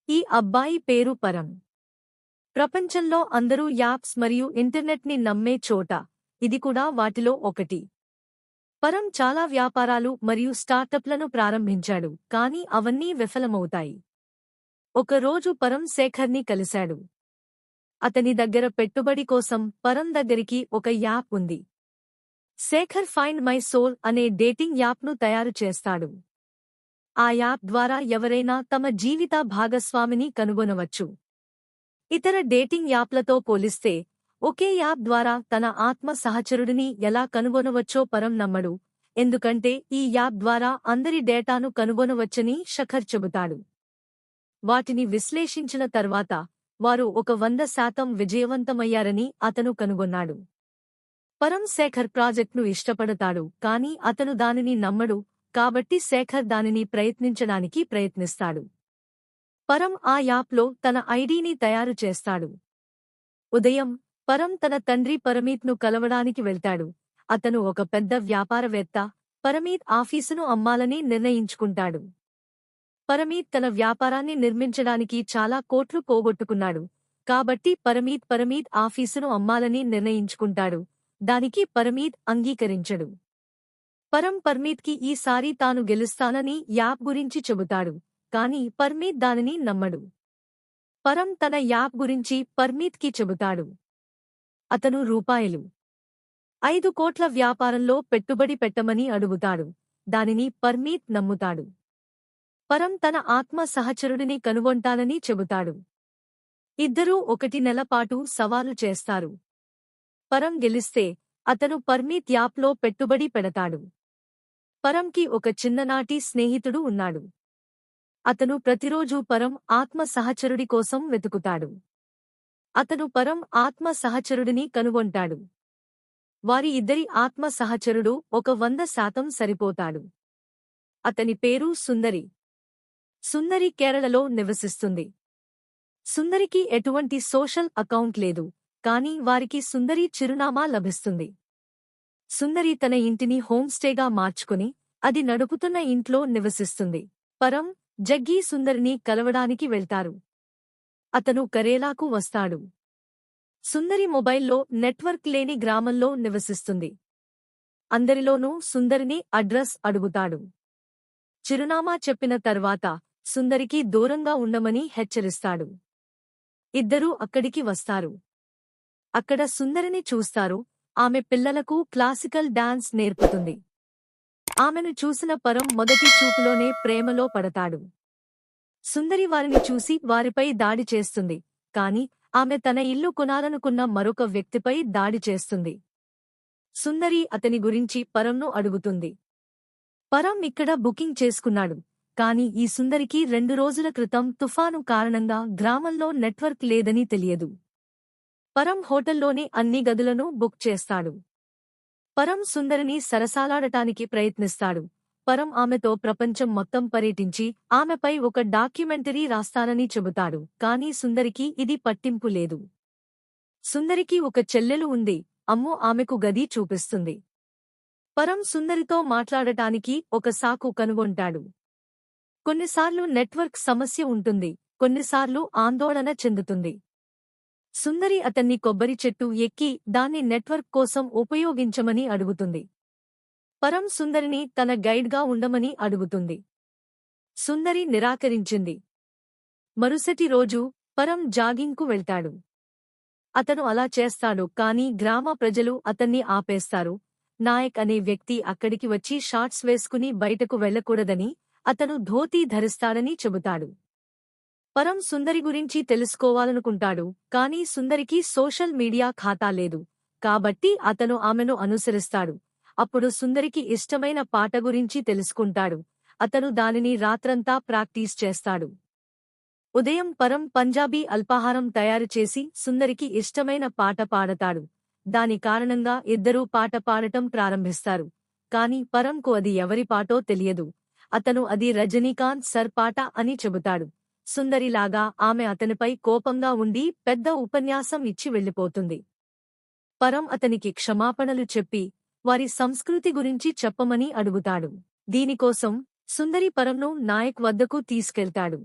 ఈ అబ్బాయి పేరు పరం. ప్రపంచంలో అందరూ యాప్స్ మరియు ఇంటర్నెట్ని నమ్మే చోట ఇది కూడా వాటిలో ఒకటి. పరం చాలా వ్యాపారాలు మరియు స్టార్టప్లను ప్రారంభించాడు, కానీ అవన్నీ విఫలమవుతాయి. ఒకరోజు పరం శేఖర్ని కలిశాడు. అతని దగ్గర పెట్టుబడి కోసం పరం దగ్గరికి ఒక యాప్ ఉంది. శేఖర్ ఫైండ్ మై సోల్ అనే డేటింగ్ యాప్ను తయారు చేస్తాడు. ఆ యాప్ ద్వారా ఎవరైనా తమ జీవిత భాగస్వామిని కనుగొనవచ్చు. ఇతర డేటింగ్ యాప్లతో పోలిస్తే ఒకే యాప్ ద్వారా తన ఆత్మ సహచరుడిని ఎలా కనుగొనవచ్చో పరం నమ్మడు, ఎందుకంటే ఈ యాప్ ద్వారా అందరి డేటాను కనుగొనవచ్చని శేఖర్ చెబుతాడు. వాటిని విశ్లేషించిన తర్వాత వారు 100% విజయవంతమయ్యారని అతను కనుగొన్నాడు. పరం శేఖర్ ప్రాజెక్ట్ను ఇష్టపడతాడు, కానీ అతను దానిని నమ్మడు, కాబట్టి శేఖర్ దానిని ప్రయత్నించడానికి ప్రయత్నిస్తాడు. పరం ఆ యాప్లో తన ఐడీని తయారు చేస్తాడు. ఉదయం పరం తన తండ్రి పరమీత్ను కలవడానికి వెళ్తాడు. అతను ఒక పెద్ద వ్యాపారవేత్త. పరమీత్ ఆఫీసును అమ్మాలని నిర్ణయించుకుంటాడు. పరమీత్ తన వ్యాపారాన్ని నిర్మించడానికి చాలా కోట్లు పోగొట్టుకున్నాడు, కాబట్టి పరమీత్ ఆఫీసును అమ్మాలని నిర్ణయించుకుంటాడు. దానికి పరమీత్ అంగీకరించడు. పరమీత్కి ఈసారి తాను గెలుస్తానని యాప్ గురించి చెబుతాడు, కానీ పరమీత్ దానిని నమ్మడు. పరం తన యాప్ గురించి పరమీత్కి చెబుతాడు. అతను రూ. 5 కోట్ల వ్యాపారంలో పెట్టుబడి పెట్టమని అడుగుతాడు. దానిని పరమీత్ నమ్ముతాడు. పరం తన ఆత్మ సహచరుడిని కనుగొంటానని చెబుతాడు. ఇద్దరూ 1 నెల పాటు సవాలు చేస్తారు. పరం గెలిస్తే అతను పరమీత్ యాప్లో పెట్టుబడి పెడతాడు. పరంకి ఒక చిన్ననాటి స్నేహితుడు ఉన్నాడు. అతను ప్రతిరోజూ పరం ఆత్మ సహచరుడి కోసం వెతుకుతాడు. అతను పరం ఆత్మ సహచరుడిని కనుగొంటాడు. వారి ఇద్దరి ఆత్మ సహచరుడు 100% సరిపోతాడు. అతని పేరు సుందరి. సుందరి కేరళలో నివసిస్తుంది. సుందరికి ఎటువంటి సోషల్ అకౌంట్ లేదు, కానీ వారికి సుందరి చిరునామా లభిస్తుంది. సుందరి తన ఇంటిని హోంస్టేగా మార్చుకుని అది నడుపుతున్న ఇంట్లో నివసిస్తుంది. పరం, జగ్గీ సుందరిని కలవడానికి వెళ్తారు. అతను కరేలాకు వస్తాడు. సుందరి మొబైల్లో నెట్వర్క్ లేని గ్రామంలో నివసిస్తుంది. అందరిలోనూ సుందరిని అడ్రస్ అడుగుతాడు. చిరునామా చెప్పిన తర్వాత సుందరికి దూరంగా ఉండమని హెచ్చరిస్తాడు. ఇద్దరూ అక్కడికి వస్తారు. అక్కడ సుందరిని చూస్తారు. ఆమె పిల్లలకు క్లాసికల్ డాన్స్ నేర్పుతుంది. ఆమెను చూసిన పరం మొదటి చూపులోనే ప్రేమలో పడతాడు. సుందరి వారిని చూసి వారిపై దాడి చేస్తుంది, కాని ఆమె తన ఇల్లు కొనాలనుకున్న మరొక వ్యక్తిపై దాడి చేస్తుంది. సుందరి అతని గురించి పరంను అడుగుతుంది. పరం ఇక్కడ బుకింగ్ చేసుకున్నాడు, కాని ఈ సుందరికి 2 రోజుల క్రితం తుఫాను కారణంగా గ్రామంలో నెట్వర్క్ లేదని తెలియదు. పరం హోటల్లోని అన్ని గదులను బుక్ చేస్తాడు. పరం సుందరిని సరసాలాడటానికి ప్రయత్నిస్తాడు. పరం ఆమెతో ప్రపంచం మొత్తం పర్యటించి ఆమెపై ఒక డాక్యుమెంటరీ రాస్తానని చెబుతాడు, కానీ సుందరికి ఇది పట్టింపు లేదు. సుందరికి ఒక చెల్లెలు ఉంది. అమ్ము ఆమెకు గది చూపిస్తుంది. పరం సుందరితో మాట్లాడటానికి ఒక సాకు కనుగొంటాడు. కొన్నిసార్లు నెట్వర్క్ సమస్య ఉంటుంది, కొన్నిసార్లు ఆందోళన చెందుతుంది. సుందరి అతన్ని కొబ్బరి చెట్టు ఎక్కి దాన్ని నెట్వర్క్ కోసం ఉపయోగించమని అడుగుతుంది. పరం సుందరిని తన గైడ్గా ఉండమని అడుగుతుంది. సుందరి నిరాకరించింది. మరుసటి రోజు పరం జాగింగ్కు వెళ్తాడు. అతను అలా చేస్తాడు, కానీ గ్రామ ప్రజలు అతన్ని ఆపేస్తారు. నాయక్ అనే వ్యక్తి అక్కడికి వచ్చి షార్ట్స్ వేసుకుని బయటకు వెళ్లకూడదని, అతను ధోతీ ధరిస్తాడని చెబుతాడు. పరం సుందరి గురించి తెలుసుకోవాలనుకుంటాడు, కానీ సుందరికి సోషల్ మీడియా ఖాతా లేదు, కాబట్టి అతను ఆమెను అనుసరిస్తాడు. అప్పుడు సుందరికి ఇష్టమైన పాట గురించి తెలుసుకుంటాడు. అతను దానిని రాత్రంతా ప్రాక్టీస్ చేస్తాడు. ఉదయం పరం పంజాబీ అల్పాహారం తయారుచేసి సుందరికి ఇష్టమైన పాట పాడతాడు. దాని కారణంగా ఇద్దరూ పాట పాడటం ప్రారంభిస్తారు, కాని పరంకు అది ఎవరి పాటో తెలియదు. అతను అది రజనీకాంత్ సర్ పాట అని చెబుతాడు. సుందరిలాగా ఆమె అతనిపై కోపంగా ఉండి పెద్ద ఉపన్యాసం ఇచ్చి వెళ్ళిపోతుంది. పరం అతనికి క్షమాపణలు చెప్పి వారి సంస్కృతి గురించి చెప్పమని అడుగుతాడు. దీనికోసం సుందరి పరంను నాయక్ వద్దకు తీసుకెళ్తాడు.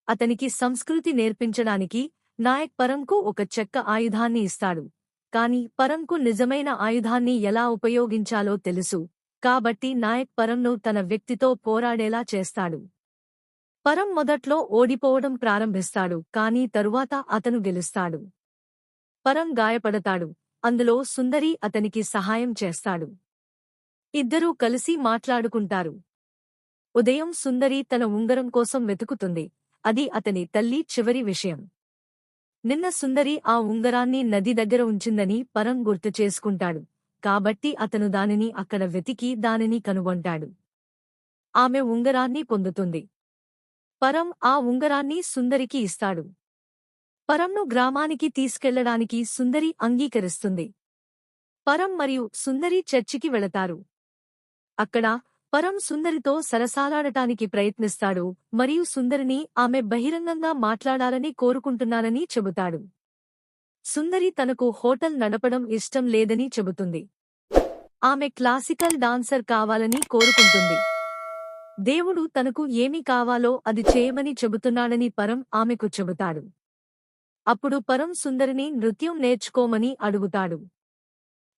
అతనికి సంస్కృతి నేర్పించడానికి నాయక్ పరంకు ఒక చెక్క ఆయుధాన్ని ఇస్తాడు. కాని పరంకు నిజమైన ఆయుధాన్ని ఎలా ఉపయోగించాలో తెలుసు, కాబట్టి నాయక్ పరంను తన వ్యక్తితో పోరాడేలా చేస్తాడు. పరం మొదట్లో ఓడిపోవడం ప్రారంభిస్తాడు, కానీ తరువాత అతను గెలుస్తాడు. పరం గాయపడతాడు, అందులో సుందరి అతనికి సహాయం చేస్తాడు. ఇద్దరూ కలిసి మాట్లాడుకుంటారు. ఉదయం సుందరి తన ఉంగరం కోసం వెతుకుతుంది, అది అతని తల్లి చివరి విషయం. నిన్న సుందరి ఆ ఉంగరాన్ని నది దగ్గర ఉంచిందని పరం గుర్తు చేసుకుంటాడు, కాబట్టి అతను దానిని అక్కడ వెతికి దానిని కనుగొంటాడు. ఆమె ఉంగరాన్ని పొందుతుంది. పరం ఆ ఉంగరాన్ని సుందరికి ఇస్తాడు. పరంను గ్రామానికి తీసుకెళ్లడానికి సుందరి అంగీకరిస్తుంది. పరం మరియు సుందరి చర్చికి వెళతారు. అక్కడ పరం సుందరితో సరసాలాడటానికి ప్రయత్నిస్తాడు మరియు సుందరిని ఆమె బహిరంగంగా మాట్లాడాలని కోరుకుంటున్నానని చెబుతాడు. సుందరి తనకు హోటల్ నడపడం ఇష్టం లేదని చెబుతుంది. ఆమె క్లాసికల్ డాన్సర్ కావాలని కోరుకుంటుంది. దేవుడు తనకు ఏమి కావాలో అది చేయమని చెబుతున్నాడని పరం ఆమెకు చెబుతాడు. అప్పుడు పరం సుందరిని నృత్యం నేర్చుకోమని అడుగుతాడు.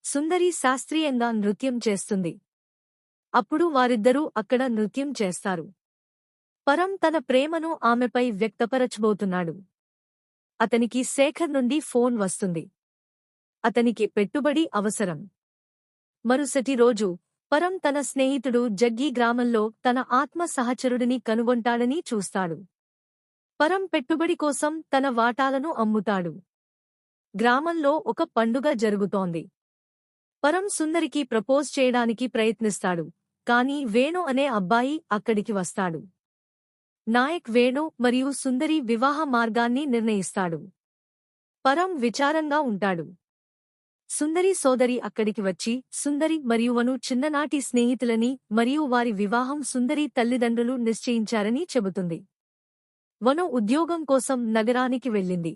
సుందరి శాస్త్రీయంగా నృత్యం చేస్తుంది. అప్పుడు వారిద్దరూ అక్కడ నృత్యం చేస్తారు. పరం తన ప్రేమను ఆమెపై వ్యక్తపరచబోతున్నాడు. అతనికి శేఖర్ నుండి ఫోన్ వస్తుంది. అతనికి పెట్టుబడి అవసరం. మరుసటి రోజు పరం తన స్నేహితుడు జగ్గీ గ్రామంలో తన ఆత్మ సహచరుడిని కనుగొంటాడని చూస్తాడు. పరం పెట్టుబడి కోసం తన వాటాలను అమ్ముతాడు. గ్రామంలో ఒక పండుగ జరుగుతోంది. పరం సుందరికి ప్రపోజ్ చేయడానికి ప్రయత్నిస్తాడు, కానీ వేణు అనే అబ్బాయి అక్కడికి వస్తాడు. నాయక్ వేణు మరియు సుందరి వివాహ మార్గాన్ని నిర్ణయిస్తాడు. పరం విచారంగా ఉంటాడు. సుందరి సోదరి అక్కడికి వచ్చి సుందరి మరియు వను చిన్ననాటి స్నేహితులని మరియు వారి వివాహం సుందరి తల్లిదండ్రులు నిశ్చయించారని చెబుతుంది. వను ఉద్యోగం కోసం నగరానికి వెళ్ళింది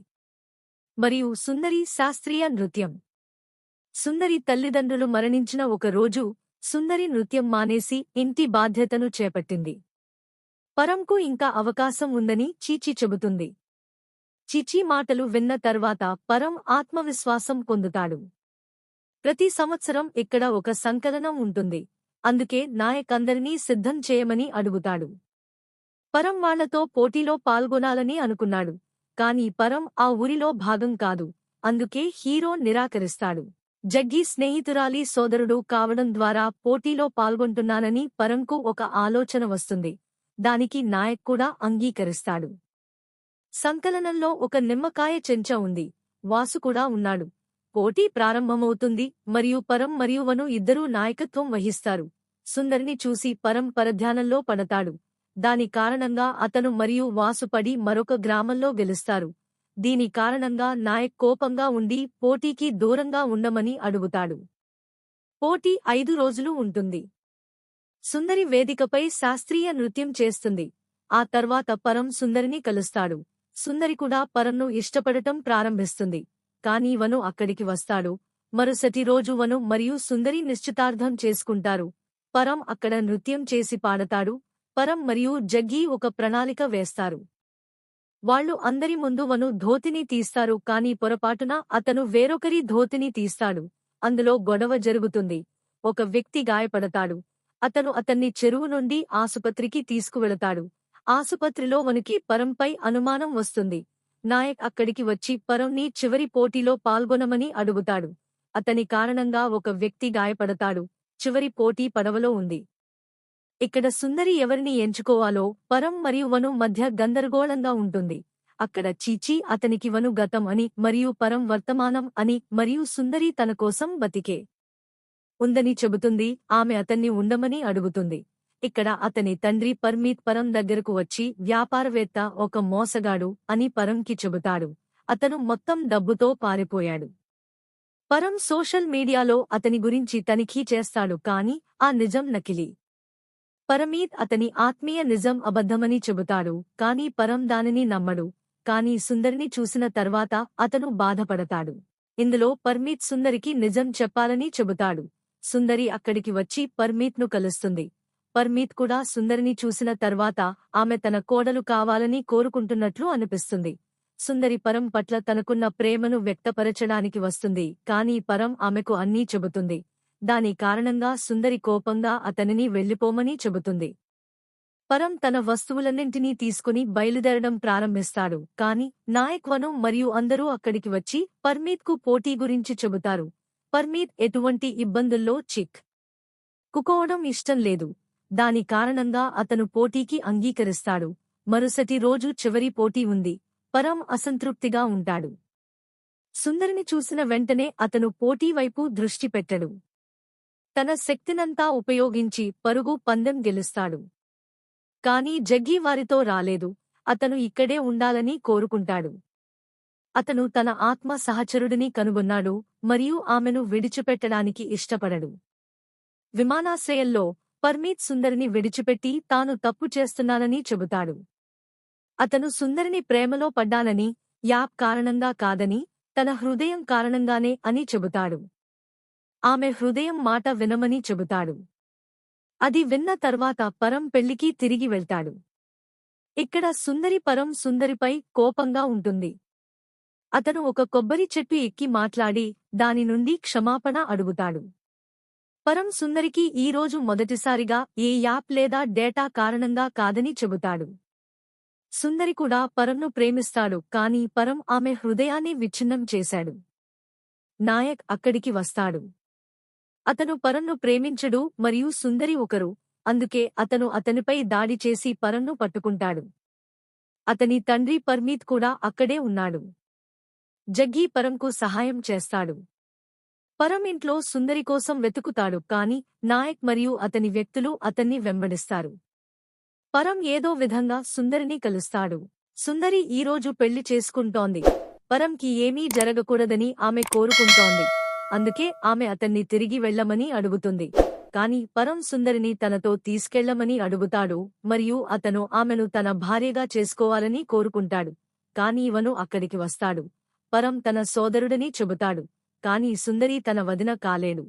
మరియు సుందరి శాస్త్రీయ నృత్యం. సుందరి తల్లిదండ్రులు మరణించిన ఒక రోజు సుందరి నృత్యం మానేసి ఇంటి బాధ్యతను చేపట్టింది. పరంకు ఇంకా అవకాశం ఉందని చీచీ చెబుతుంది. చీచీ మాటలు విన్న తర్వాత పరం ఆత్మవిశ్వాసం పొందుతాడు. ప్రతి సంవత్సరం ఇక్కడ ఒక సంకలనం ఉంటుంది, అందుకే నాయక్ అందరినీ సిద్ధం చేయమని అడుగుతాడు. పరం వాళ్లతో పోటీలో పాల్గొనాలని అనుకున్నాడు, కాని పరం ఆ ఊరిలో భాగం కాదు, అందుకే హీరో నిరాకరిస్తాడు. జగ్గీ స్నేహితురాలి సోదరుడు కావడం ద్వారా పోటీలో పాల్గొంటున్నానని పరంకు ఒక ఆలోచన వస్తుంది, దానికి నాయక్ కూడా అంగీకరిస్తాడు. సంకలనంలో ఒక నిమ్మకాయ చెంచా ఉంది, వాసు కూడా ఉన్నాడు. పోటీ ప్రారంభమవుతుంది మరియు పరం మరియు వను ఇద్దరూ నాయకత్వం వహిస్తారు. సుందరిని చూసి పరం పరధ్యానంలో పడతాడు. దాని కారణంగా అతను మరియు వాసు పడి మరొక గ్రామంలో గెలుస్తారు. దీని కారణంగా నాయక్ కోపంగా ఉండి పోటీకి దూరంగా ఉండమని అడుగుతాడు. పోటీ 5 రోజులు ఉంటుంది. సుందరి వేదికపై శాస్త్రీయ నృత్యం చేస్తుంది. ఆ తర్వాత పరం సుందరిని కలుస్తాడు. సుందరి కూడా పరంను ఇష్టపడటం ప్రారంభిస్తుంది, కానీ వను అక్కడికి వస్తాడు. మరుసటి రోజు వను మరియు సుందరి నిశ్చితార్థం చేసుకుంటారు. పరం అక్కడ నృత్యం చేసి పాడతాడు. పరం మరియు జగ్గీ ఒక ప్రణాళిక వేస్తారు. వాళ్ళు అందరి ముందు వను ధోతిని తీస్తారు, కానీ పొరపాటున అతను వేరొకరి ధోతిని తీస్తాడు. అందులో గొడవ జరుగుతుంది. ఒక వ్యక్తి గాయపడతాడు. అతను అతన్ని చెరువు నుండి ఆసుపత్రికి తీసుకువెళతాడు. ఆసుపత్రిలో వనుకి పరంపై అనుమానం వస్తుంది. నాయక్ అక్కడికి వచ్చి పరంని చివరి పోటీలో పాల్గొనమని అడుగుతాడు. అతని కారణంగా ఒక వ్యక్తి గాయపడతాడు. చివరి పోటీ పడవలో ఉంది. ఇక్కడ సుందరి ఎవరిని ఎంచుకోవాలో పరం మరియు వను మధ్య గందరగోళంగా ఉంటుంది. అక్కడ చీచీ అతనికి వను గతం అని మరియు పరం వర్తమానం అని మరియు సుందరి తన కోసం బతికే ఉందని చెబుతుంది. ఆమె అతన్ని ఉండమని అడుగుతుంది. ఇక్కడ అతని తండ్రి పర్మీత్ పరం దగ్గరకు వచ్చి వ్యాపారవేత్త ఒక మోసగాడు అని పరంకి చెబుతాడు. అతను మొత్తం డబ్బుతో పారిపోయాడు. పరం సోషల్ మీడియాలో అతని గురించి తనిఖీ చేస్తాడు, కాని ఆ నిజం నకిలీ. పరమీత్ అతని ఆత్మీయ నిజం అబద్ధమని చెబుతాడు, కాని పరం దానిని నమ్మడు. కాని సుందరిని చూసిన తర్వాత అతను బాధపడతాడు. ఇందులో పర్మీత్ సుందరికి నిజం చెప్పాలని చెబుతాడు. సుందరి అక్కడికి వచ్చి పర్మీత్ను కలుస్తుంది. పర్మీత్ కూడా సుందరిని చూసిన తర్వాత ఆమె తన కోడలు కావాలని కోరుకుంటున్నట్లు అనిపిస్తుంది. సుందరి పరం పట్ల తనకున్న ప్రేమను వ్యక్తపరచడానికి వస్తుంది, కానీ పరం ఆమెకు అన్నీ చెబుతుంది. దాని కారణంగా సుందరి కోపంగా అతనిని వెళ్ళిపోమని చెబుతుంది. పరం తన వస్తువులన్నింటినీ తీసుకుని బయలుదేరడం ప్రారంభిస్తాడు, కాని నాయక్ వను మరియు అందరూ అక్కడికి వచ్చి పర్మీత్కు పోటీ గురించి చెబుతారు. పర్మీత్ ఎటువంటి ఇబ్బందుల్లో కుకోవడం ఇష్టం లేదు. దాని కారణంగా అతను పోటీకి అంగీకరిస్తాడు. మరుసటి రోజు చివరి పోటీ ఉంది. పరం అసంతృప్తిగా ఉంటాడు. సుందరిని చూసిన వెంటనే అతను పోటీ వైపు దృష్టి పెట్టడు. తన శక్తినంతా ఉపయోగించి పరుగు పందెం గెలుస్తాడు. కాని జగ్గీ వారితో రాలేదు. అతను ఇక్కడే ఉండాలని కోరుకుంటాడు. అతను తన ఆత్మ సహచరుడిని కనుగొన్నాడు మరియు ఆమెను విడిచిపెట్టడానికి ఇష్టపడడు. విమానాశ్రయంలో పర్మీత్ సుందరిని విడిచిపెట్టి తాను తప్పు చేస్తున్నానని చెబుతాడు. అతను సుందరిని ప్రేమలో పడ్డానని, యాప్ కారణంగా కాదని, తన హృదయం కారణంగానే అని చెబుతాడు. ఆమె హృదయం మాట వినమని చెబుతాడు. అది విన్న తర్వాత పరం పెళ్లికి తిరిగి వెళ్తాడు. ఇక్కడ సుందరి పరం సుందరిపై కోపంగా ఉంటుంది. అతను ఒక కొబ్బరి చెట్టు ఎక్కి మాట్లాడి దాని నుండి క్షమాపణ అడుగుతాడు. పరం సుందరికి ఈరోజు మొదటిసారిగా ఏ యాప్ లేదా డేటా కారణంగా కాదని చెబుతాడు. సుందరి కూడా పరంను ప్రేమిస్తాడు, కాని పరం ఆమె హృదయాన్ని విచ్ఛిన్నం చేశాడు. నాయక్ అక్కడికి వస్తాడు. అతను పరంను ప్రేమించడు మరియు సుందరి ఒకరు, అందుకే అతను అతనిపై దాడి చేసి పరంను పట్టుకుంటాడు. అతని తండ్రి పర్మీత్ కూడా అక్కడే ఉన్నాడు. జగ్గీ పరంకు సహాయం చేస్తాడు. పరం ఇంట్లో సుందరి కోసం వెతుకుతాడు, కాని నాయక్ మరియు అతని వ్యక్తులు అతన్ని వెంబడిస్తారు. పరం ఏదో విధంగా సుందరిని కలుస్తాడు. సుందరి ఈరోజు పెళ్లి చేసుకుంటోంది. పరంకి ఏమీ జరగకూడదని ఆమె కోరుకుంటోంది. అందుకే ఆమె అతన్ని తిరిగి వెళ్లమని అడుగుతుంది. కాని పరం సుందరిని తనతో తీసుకెళ్లమని అడుగుతాడు మరియు అతను ఆమెను తన భార్యగా చేసుకోవాలని కోరుకుంటాడు. కాని వను అక్కడికి వస్తాడు. పరం తన సోదరుడని చెబుతాడు, కాని సుందరి తన వదిన కాలేడు.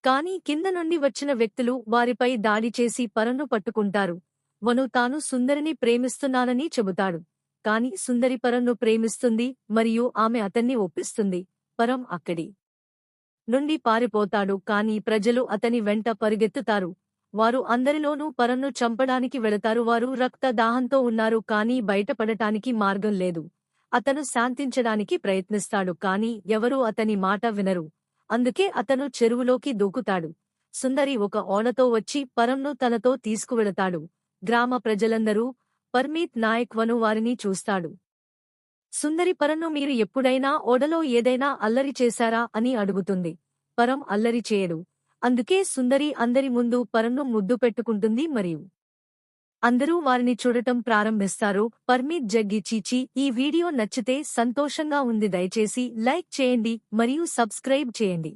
కాని కింద నుండి వచ్చిన వ్యక్తులు వారిపై దాడి చేసి పరంను పట్టుకుంటారు. వను తాను సుందరిని ప్రేమిస్తున్నానని చెబుతాడు, కాని సుందరి పరంను ప్రేమిస్తుంది మరియు ఆమె అతన్ని ఒప్పిస్తుంది. పరం అక్కడి నుండి పారిపోతాడు, కాని ప్రజలు అతని వెంట పరిగెత్తుతారు. వారు అందరిలోనూ పరంను చంపడానికి వెళతారు. వారు రక్త దాహంతో ఉన్నారు, కాని బయటపడటానికి మార్గం లేదు. అతను శాంతించడానికి ప్రయత్నిస్తాడు, కాని ఎవరూ అతని మాట వినరు. అందుకే అతను చెరువులోకి దూకుతాడు. సుందరి ఒక ఓడతో వచ్చి పరంను తనతో తీసుకువెళతాడు. గ్రామ ప్రజలందరూ, పర్మీత్ నాయక్ వను వారిని చూస్తాడు. సుందరి పరంను మీరు ఎప్పుడైనా ఓడలో ఏదైనా అల్లరి చేశారా అని అడుగుతుంది. పరం అల్లరి చేయడు. అందుకే సుందరి అందరి ముందు పరంను ముద్దు పెట్టుకుంటుంది మరియు అందరూ వారిని చూడటం ప్రారంభిస్తారు. పర్మీత్ జగ్గి చీచి. ఈ వీడియో నచ్చితే సంతోషంగా ఉంది. దయచేసి లైక్ చేయండి మరియు సబ్స్క్రైబ్ చేయండి.